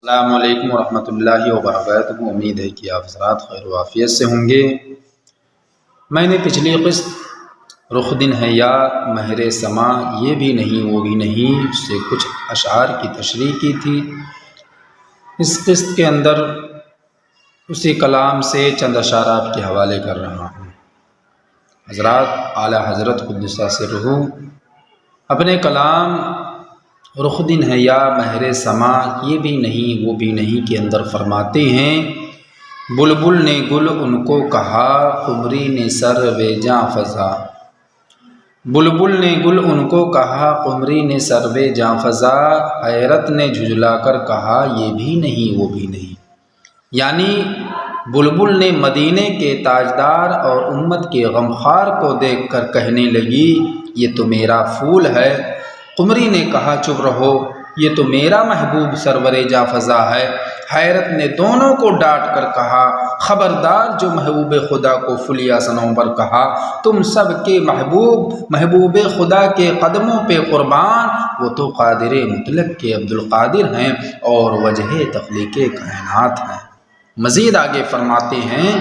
السلام علیکم ورحمۃ اللہ وبرکاتہ۔ امید ہے کہ آپ حضرات خیر و عافیت سے ہوں گے۔ میں نے پچھلی قسط رخ دن ہے یا مہر سما یہ بھی نہیں وہ بھی نہیں سے کچھ اشعار کی تشریح کی تھی۔ اس قسط کے اندر اسی کلام سے چند اشعار آپ کے حوالے کر رہا ہوں۔ حضرات اعلیٰ حضرت قدس سرہ اپنے کلام رخ دن ہے یا مہر سما یہ بھی نہیں وہ بھی نہیں کے اندر فرماتے ہیں، بلبل نے گل ان کو کہا قمری نے سر و جاں فزا۔ بلبل نے گل ان کو کہا قمری نے سر و جاں فزا، حیرت نے جھجلا کر کہا یہ بھی نہیں وہ بھی نہیں۔ یعنی بلبل نے مدینے کے تاجدار اور امت کے غمخوار کو دیکھ کر کہنے لگی یہ تو میرا پھول ہے۔ قمری نے کہا چپ رہو یہ تو میرا محبوب سرور جاں فزا ہے۔ حیرت نے دونوں کو ڈانٹ کر کہا خبردار جو محبوب خدا کو فلیا صنوبر کہا، تم سب کے محبوب خدا کے قدموں پہ قربان، وہ تو قادر مطلق کے عبدالقادر ہیں اور وجہ تخلیق کائنات ہیں۔ مزید آگے فرماتے ہیں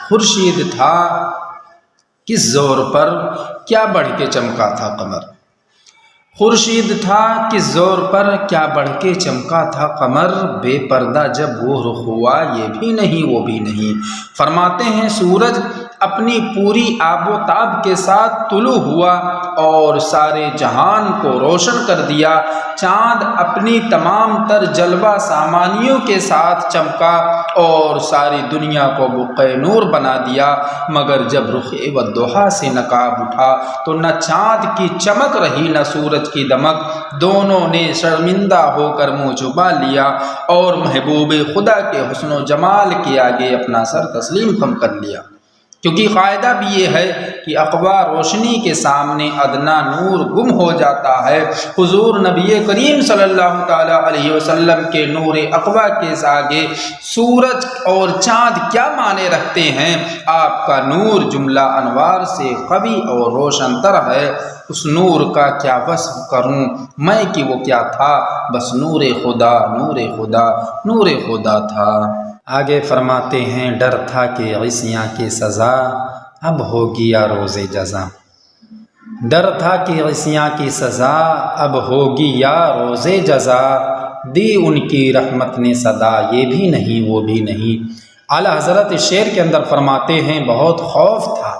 خورشید تھا کس زور پر کیا بڑھ کے چمکا تھا قمر۔ خورشید تھا کس زور پر کیا بڑھ کے چمکا تھا قمر، بے پردہ جب وہ رخ ہوا یہ بھی نہیں وہ بھی نہیں۔ فرماتے ہیں سورج اپنی پوری آب و تاب کے ساتھ طلوع ہوا اور سارے جہان کو روشن کر دیا، چاند اپنی تمام تر جلوہ سامانیوں کے ساتھ چمکا اور ساری دنیا کو بقع نور بنا دیا، مگر جب رخ والضحیٰ سے نقاب اٹھا تو نہ چاند کی چمک رہی نہ سورج کی دمک، دونوں نے شرمندہ ہو کر منہ چھپا لیا اور محبوب خدا کے حسن و جمال کے آگے اپنا سر تسلیم خم کر لیا۔ کیونکہ قاعدہ بھی یہ ہے کہ اقوا روشنی کے سامنے ادنا نور گم ہو جاتا ہے۔ حضور نبی کریم صلی اللہ تعالیٰ علیہ وسلم کے نور اقوا کے آگے سورج اور چاند کیا معنی رکھتے ہیں؟ آپ کا نور جملہ انوار سے قوی اور روشن تر ہے، اس نور کا کیا وصف کروں میں کہ وہ کیا تھا، بس نور خدا نور خدا نور خدا تھا۔ آگے فرماتے ہیں ڈر تھا کہ عصیاں کی سزا اب ہوگی یا روز جزا۔ ڈر تھا کہ عصیاں کی سزا اب ہوگی یا روز جزا، دی ان کی رحمت نے صدا یہ بھی نہیں وہ بھی نہیں۔ اعلیٰ حضرت اس شعر کے اندر فرماتے ہیں بہت خوف تھا،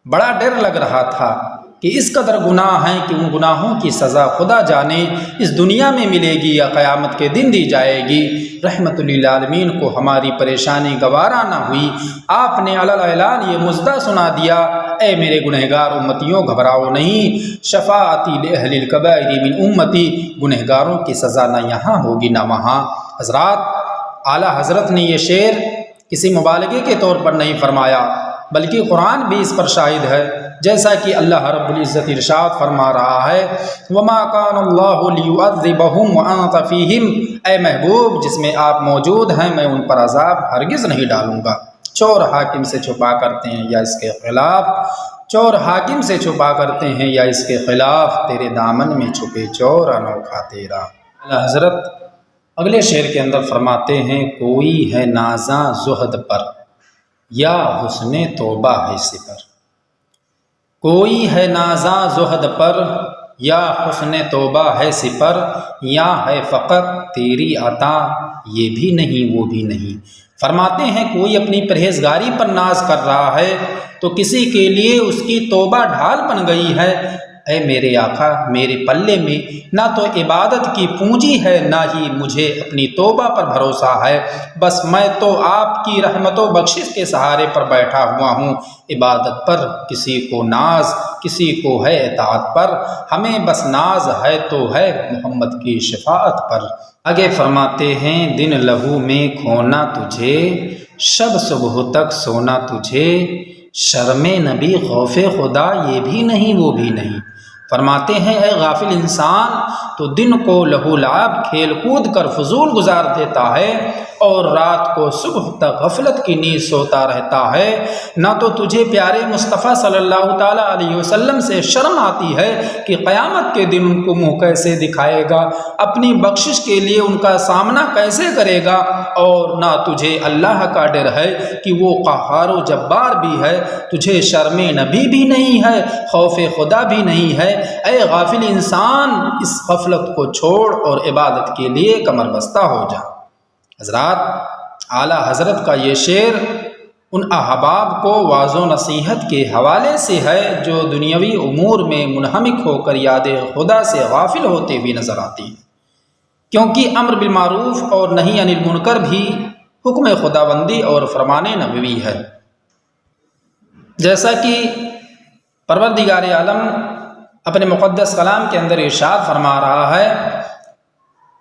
بڑا ڈر لگ رہا تھا کہ اس قدر گناہ ہیں کہ ان گناہوں کی سزا خدا جانے اس دنیا میں ملے گی یا قیامت کے دن دی جائے گی۔ رحمت للعالمین کو ہماری پریشانی گوارا نہ ہوئی، آپ نے علی الاعلان یہ مژدہ سنا دیا اے میرے گنہگار امتیوں گھبراؤ نہیں، شفاعتی لأہل الکبائر من امتی، گنہگاروں کی سزا نہ یہاں ہوگی نہ وہاں۔ حضرات اعلیٰ حضرت نے یہ شعر کسی مبالغے کے طور پر نہیں فرمایا بلکہ قرآن بھی اس پر شاہد ہے، جیسا کہ اللہ رب العزت ارشاد فرما رہا ہے وَمَا كَانَ اللَّهُ لِيُعَذِّبَهُمْ وَأَنْتَ فِيهِمْ، اے محبوب جس میں آپ موجود ہیں میں ان پر عذاب ہرگز نہیں ڈالوں گا۔ چور حاکم سے چھپا کرتے ہیں یا اس کے خلاف، چور حاکم سے چھپا کرتے ہیں یا اس کے خلاف، تیرے دامن میں چھپے چور انوکھا تیرا۔ اللہ حضرت اگلے شعر کے اندر فرماتے ہیں کوئی ہے نازاں زہد پر یا حسن توبہ ہے سپر، کوئی ہے نازاں زہد پر یا حسن توبہ ہے سپر، یا ہے فقط تیری عطا یہ بھی نہیں وہ بھی نہیں۔ فرماتے ہیں کوئی اپنی پرہیزگاری پر ناز کر رہا ہے تو کسی کے لیے اس کی توبہ ڈھال بن گئی ہے۔ اے میرے آقا میرے پلے میں نہ تو عبادت کی پونجی ہے نہ ہی مجھے اپنی توبہ پر بھروسہ ہے، بس میں تو آپ کی رحمت و بخشش کے سہارے پر بیٹھا ہوا ہوں۔ عبادت پر کسی کو ناز کسی کو ہے اطاعت پر، ہمیں بس ناز ہے تو ہے محمد کی شفاعت پر۔ آگے فرماتے ہیں دن لہو میں کھونا تجھے شب صبح تک سونا تجھے، شرم نبی خوف خدا یہ بھی نہیں وہ بھی نہیں۔ فرماتے ہیں اے غافل انسان، تو دن کو لہو لعب کھیل کود کر فضول گزار دیتا ہے اور رات کو صبح تک غفلت کی نیند سوتا رہتا ہے، نہ تو تجھے پیارے مصطفیٰ صلی اللہ تعالیٰ علیہ وسلم سے شرم آتی ہے کہ قیامت کے دن ان کو منہ کیسے دکھائے گا، اپنی بخشش کے لیے ان کا سامنا کیسے کرے گا، اور نہ تجھے اللہ کا ڈر ہے کہ وہ قہار و جبار بھی ہے، تجھے شرم نبی بھی نہیں ہے، خوف خدا بھی نہیں ہے۔ اے غافل انسان، اس غفلت کو چھوڑ اور عبادت کے لیے کمر بستہ ہو جا۔ حضرات، اعلیٰ حضرت کا یہ شعر ان احباب کو واعظ و نصیحت کے حوالے سے ہے جو دنیاوی امور میں منہمک ہو کر یاد خدا سے غافل ہوتے ہوئے نظر آتی ہیں، کیونکہ امر بالمعروف اور نہی عن المنکر بھی حکم خداوندی اور فرمان نبوی ہے، جیسا کہ پروردگار عالم اپنے مقدس کلام کے اندر ارشاد فرما رہا ہے،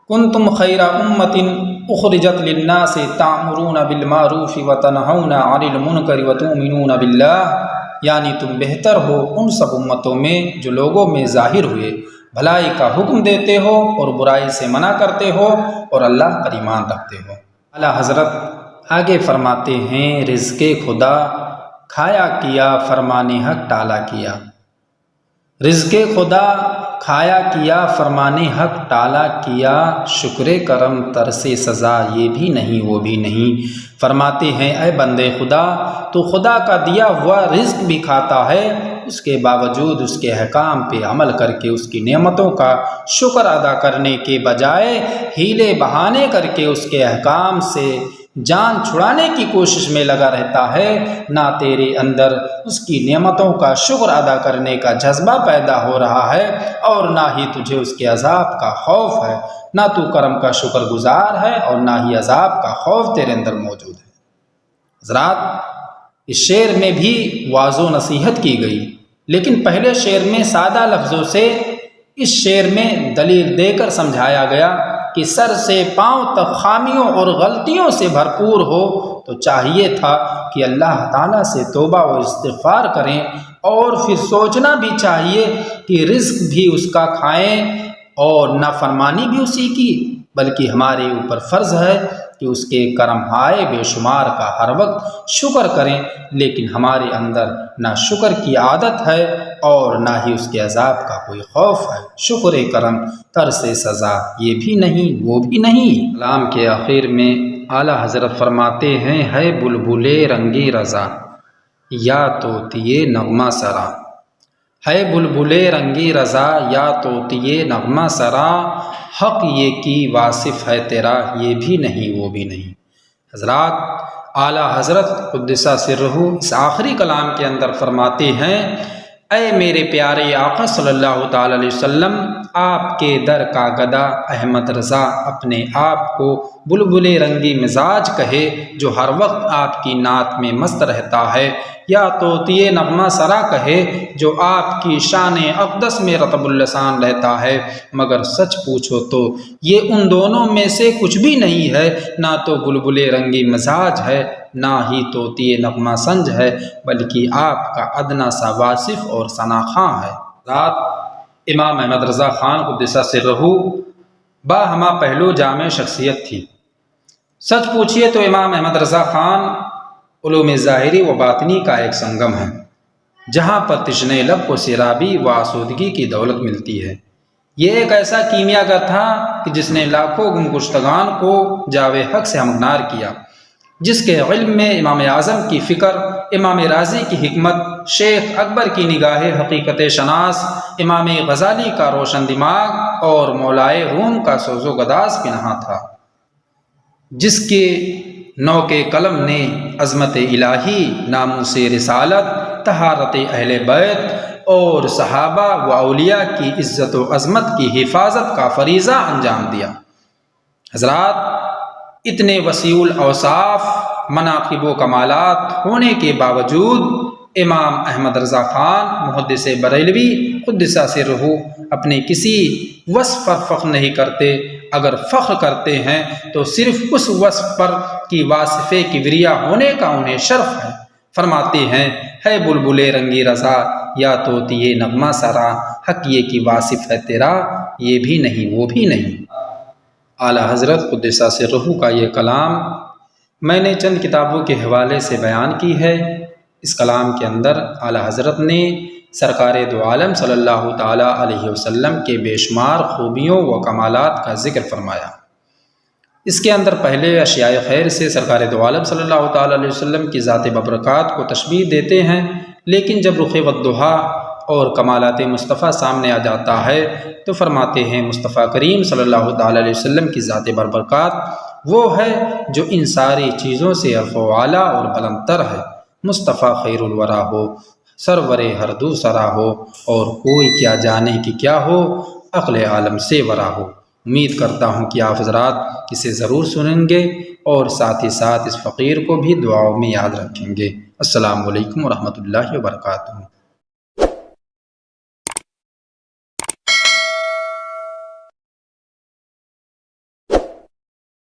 کنتم خیر امۃ اخرجت للناس تأمرون بالمعروف وتنہون عن المنکر وتؤمنون باللہ، یعنی تم بہتر ہو ان سب امتوں میں جو لوگوں میں ظاہر ہوئے، بھلائی کا حکم دیتے ہو اور برائی سے منع کرتے ہو اور اللہ پر ایمان رکھتے ہو۔ اعلیٰ حضرت آگے فرماتے ہیں، رزق خدا کھایا کیا فرمان حق ٹالا کیا، رزق خدا کھایا کیا فرمان حق ٹالا کیا، شکر کرم ترس سزا یہ بھی نہیں وہ بھی نہیں۔ فرماتے ہیں اے بندے خدا، تو خدا کا دیا ہوا رزق بھی کھاتا ہے، اس کے باوجود اس کے احکام پہ عمل کر کے اس کی نعمتوں کا شکر ادا کرنے کے بجائے ہیلے بہانے کر کے اس کے احکام سے جان چھڑانے کی کوشش میں لگا رہتا ہے، نہ تیرے اندر اس کی نعمتوں کا شکر ادا کرنے کا جذبہ پیدا ہو رہا ہے اور نہ ہی تجھے اس کے عذاب کا خوف ہے، نہ تو کرم کا شکر گزار ہے اور نہ ہی عذاب کا خوف تیرے اندر موجود ہے۔ حضرات، اس شعر میں بھی واعظ و نصیحت کی گئی، لیکن پہلے شعر میں سادہ لفظوں سے اس شعر میں دلیل دے کر سمجھایا گیا کہ سر سے پاؤں تک خامیوں اور غلطیوں سے بھرپور ہو تو چاہیے تھا کہ اللہ تعالیٰ سے توبہ و استغفار کریں، اور پھر سوچنا بھی چاہیے کہ رزق بھی اس کا کھائیں اور نافرمانی بھی اسی کی، بلکہ ہمارے اوپر فرض ہے کہ اس کے کرم ہائے بے شمار کا ہر وقت شکر کریں، لیکن ہمارے اندر نہ شکر کی عادت ہے اور نہ ہی اس کے عذاب کا کوئی خوف ہے۔ شکر کرم ترس سزا یہ بھی نہیں وہ بھی نہیں۔ کلام کے آخر میں اعلیٰ حضرت فرماتے ہیں، ہے بلبلے رنگی رضا یا طوطیے نغمہ سرا، ہے بلبلے رنگی رضا یا طوطیے نغمہ سرا، حق یہ کی واصف ہے تیرا یہ بھی نہیں وہ بھی نہیں۔ حضرات، اعلیٰ حضرت قدس سرہ اس آخری کلام کے اندر فرماتے ہیں، اے میرے پیارے آقا صلی اللہ تعالی علیہ وسلم، آپ کے در کا گدا احمد رضا اپنے آپ کو بلبلے رنگی مزاج کہے جو ہر وقت آپ کی نعت میں مست رہتا ہے، یا طوطیے نغمہ سرا کہے جو آپ کی شان اقدس میں رطب اللسان رہتا ہے، مگر سچ پوچھو تو یہ ان دونوں میں سے کچھ بھی نہیں ہے، نہ تو بلبلے رنگی مزاج ہے نہ ہی طوطیے نغمہ سنج ہے، بلکہ آپ کا ادنا سا واصف اور ثناخواں ہے۔ رات امام احمد رضا خان قدس سرہ باہما پہلو جامع شخصیت تھی۔ سچ پوچھئے تو امام احمد رضا خان علوم ظاہری و باطنی کا ایک سنگم ہے، جہاں پر تشنہ لب کو سیرابی و آسودگی کی دولت ملتی ہے۔ یہ ایک ایسا کیمیا گر تھا کہ جس نے لاکھوں گم گشتگان کو جاوے حق سے ہمکنار کیا، جس کے علم میں امام اعظم کی فکر، امام راضی کی حکمت، شیخ اکبر کی نگاہ حقیقت شناس، امام غزالی کا روشن دماغ اور مولائے روم کا سوز و گداز پنہاں تھا، جس کے نوک قلم نے عظمت الہی، ناموس رسالت، طہارت اہل بیت اور صحابہ و اولیاء کی عزت و عظمت کی حفاظت کا فریضہ انجام دیا۔ حضرات، اتنے وسیع الاوصاف، مناقب و کمالات ہونے کے باوجود امام احمد رضا خان محدث بریلوی قدس سرہ اپنے کسی وصف پر فخر نہیں کرتے، اگر فخر کرتے ہیں تو صرف اس وصف پر کہ واصف کبریا ہونے کا انہیں شرف ہے۔ فرماتے ہیں، ہے بلبلے رنگی رضا یا طوطی نغمہ سرا، حق یہ کہ واصف ہے تیرا یہ بھی نہیں وہ بھی نہیں۔ اعلیٰ حضرت قدسہ سرہ کا یہ کلام میں نے چند کتابوں کے حوالے سے بیان کی ہے۔ اس کلام کے اندر اعلیٰ حضرت نے سرکار دو عالم صلی اللہ تعالیٰ علیہ وسلم کے بے شمار خوبیوں و کمالات کا ذکر فرمایا۔ اس کے اندر پہلے اشیاء خیر سے سرکار دو عالم صلی اللہ تعالیٰ علیہ وسلم کی ذات ببرکات کو تشبیہ دیتے ہیں، لیکن جب رخ والضحیٰ اور کمالات مصطفیٰ سامنے آ جاتا ہے تو فرماتے ہیں مصطفیٰ کریم صلی اللہ تعالیٰ علیہ وسلم کی ذات ببرکات وہ ہے جو ان ساری چیزوں سے عرف و اعلیٰ اور بلند تر ہے۔ مصطفیٰ خیر الورا ہو، سرور ہر دو سرا ہو، اور کوئی کیا جانے کہ کیا ہو، عقل عالم سے ورا ہو۔ امید کرتا ہوں کہ آپ حضرات اسے ضرور سنیں گے اور ساتھ ہی ساتھ اس فقیر کو بھی دعاؤں میں یاد رکھیں گے۔ السلام علیکم ورحمۃ اللہ وبرکاتہ۔